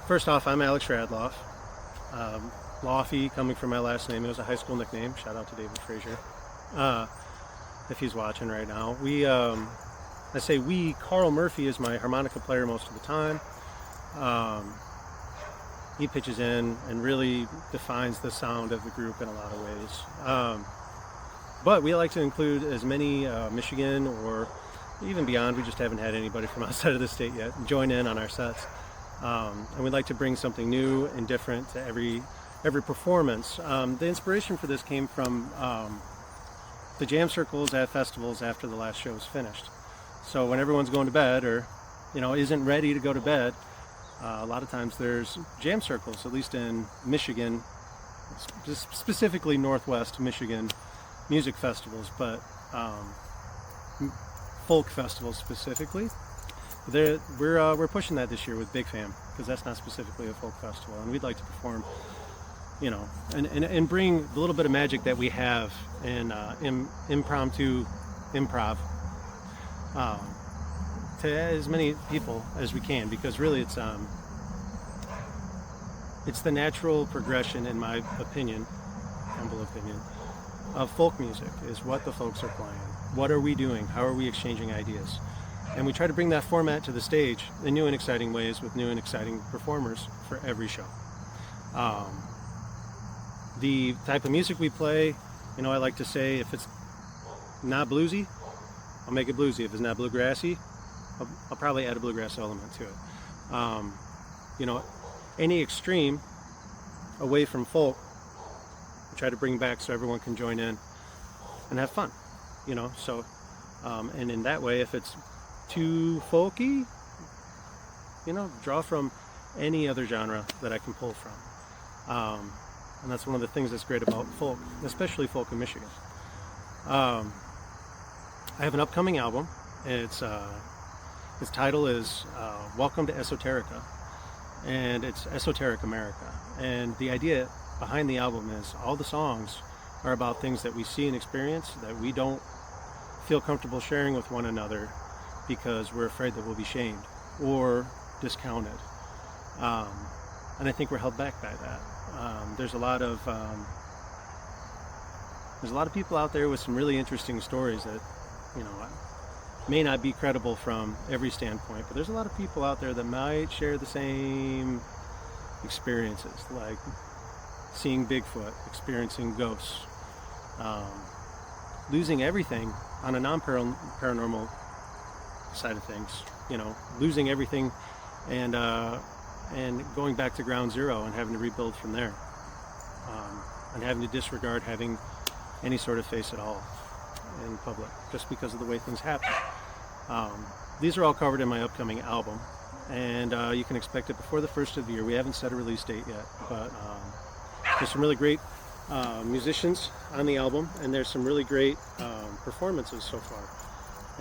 First off, I'm Alex Radloff. Loffie, coming from my last name, it was a high school nickname. Shout out to David Frazier, if he's watching right now. I say we, Carl Murphy is my harmonica player most of the time. He pitches in and really defines the sound of the group in a lot of ways. But we like to include as many Michigan or even beyond. We just haven't had anybody from outside of the state yet join in on our sets. And we'd like to bring something new and different to every performance. The inspiration for this came from the jam circles at festivals after the last show is finished. So when everyone's going to bed or isn't ready to go to bed, a lot of times there's jam circles, at least in Michigan, specifically Northwest Michigan music festivals, but folk festivals specifically. We're pushing that this year with Big Fam, because that's not specifically a folk festival, and we'd like to perform, and bring the little bit of magic that we have in impromptu improv to as many people as we can, because really it's the natural progression, in my opinion, humble opinion, of folk music is what the folks are playing. What are we doing? How are we exchanging ideas? And we try to bring that format to the stage in new and exciting ways with new and exciting performers for every show. The type of music we play, I like to say, if it's not bluesy, I'll make it bluesy. If it's not bluegrassy, I'll probably add a bluegrass element to it. Any extreme away from folk, we try to bring back so everyone can join in and have fun. And in that way, if it's too folky, draw from any other genre that I can pull from. And that's one of the things that's great about folk, especially folk in Michigan. I have an upcoming album. Its title is Welcome to Esoterica, and it's Esoteric America. And the idea behind the album is all the songs are about things that we see and experience that we don't feel comfortable sharing with one another because we're afraid that we'll be shamed or discounted. And I think we're held back by that. There's a lot of people out there with some really interesting stories that, may not be credible from every standpoint, but there's a lot of people out there that might share the same experiences, like seeing Bigfoot, experiencing ghosts, losing everything on a non-paranormal side of things, losing everything and going back to ground zero and having to rebuild from there, and having to disregard having any sort of face at all in public just because of the way things happen. These are all covered in my upcoming album, and you can expect it before the first of the year. We haven't set a release date yet, but there's some really great musicians on the album, and there's some really great performances so far,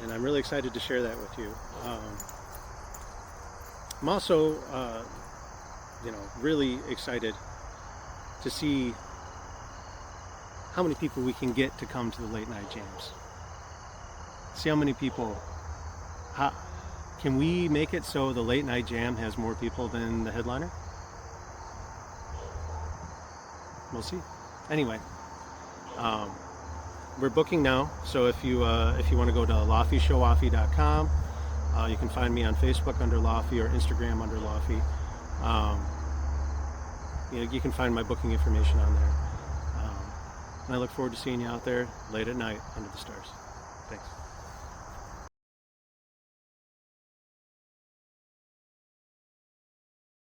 and I'm really excited to share that with you. I'm also really excited to see how many people we can get to come to the late night jams. See how many people, can we make it so the late night jam has more people than the headliner? We'll see. Anyway, we're booking now, so if you want to go to LoffieShowOffie.com, you can find me on Facebook under Loffie or Instagram under Loffie. You can find my booking information on there. And I look forward to seeing you out there late at night under the stars. Thanks.